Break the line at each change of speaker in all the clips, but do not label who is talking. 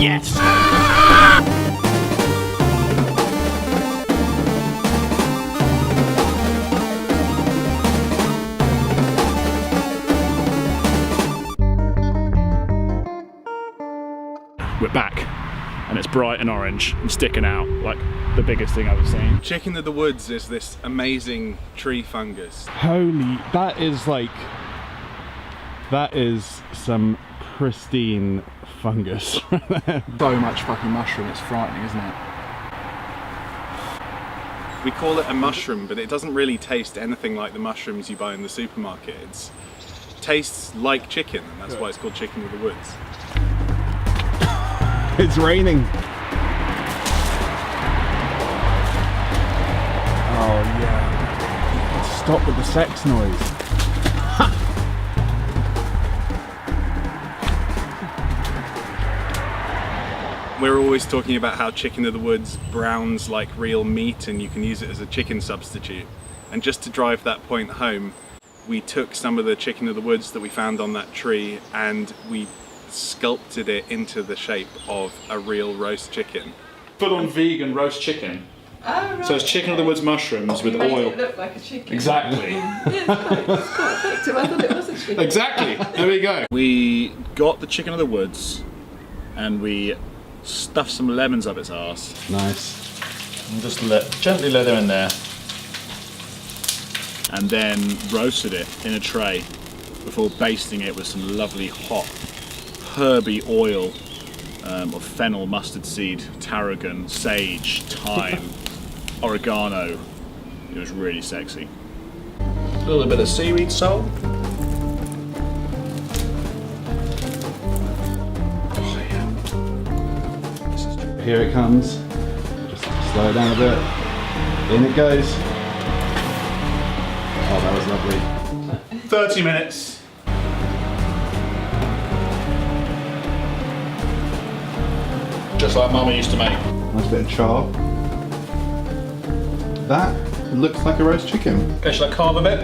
Yes! We're back, and it's bright and orange and sticking out like the biggest thing I've ever seen.
Chicken of the woods is this amazing tree fungus.
Holy, that is some pristine fungus.
So much fucking mushroom, it's frightening, isn't it?
We call it a mushroom, but it doesn't really taste anything like the mushrooms you buy in the supermarket. It tastes like chicken, and that's why it's called chicken of the woods.
It's raining. Oh yeah. Stop with the sex noise.
We're always talking about how chicken of the woods browns like real meat and you can use it as a chicken substitute. And just to drive that point home, we took some of the chicken of the woods that we found on that tree and we sculpted it into the shape of a real roast chicken.
Full-on vegan roast chicken.
Oh, right.
So it's chicken of the woods mushrooms with
Make
oil.
it look like a chicken.
Exactly.
Yeah, it's quite effective. I thought it was a chicken.
Exactly. There we go. We got the chicken of the woods and we stuffed some lemons up its arse.
Nice.
And just gently let it in there. And then roasted it in a tray before basting it with some lovely hot herby oil of fennel, mustard seed, tarragon, sage, thyme, oregano. It was really sexy. A little bit of seaweed salt.
Here it comes. Just slow it down a bit. In it goes. Oh, that was lovely.
30 minutes. Just like Mama used to make.
Nice bit of char. That looks like a roast chicken.
Okay, shall I carve a bit?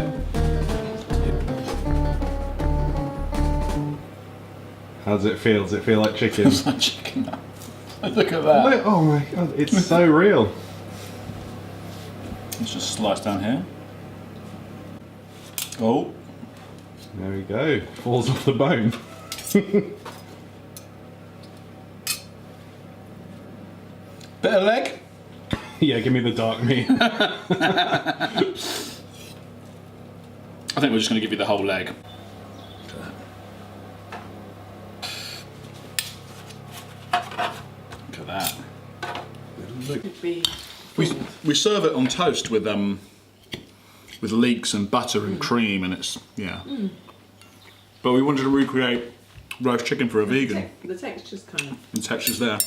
How does it feel? Does it feel like chicken?
It's like chicken. Look at that.
Look, oh my god, it's so real.
Let's just slice down here. Oh.
There we go. Falls off the bone.
Bit of leg.
Yeah, give me the dark meat.
I think we're just going to give you the whole leg. Look at that. We serve it on toast with leeks and butter and cream, and it's But we wanted to recreate roast chicken for a vegan.
The texture's kind of.
The texture's there.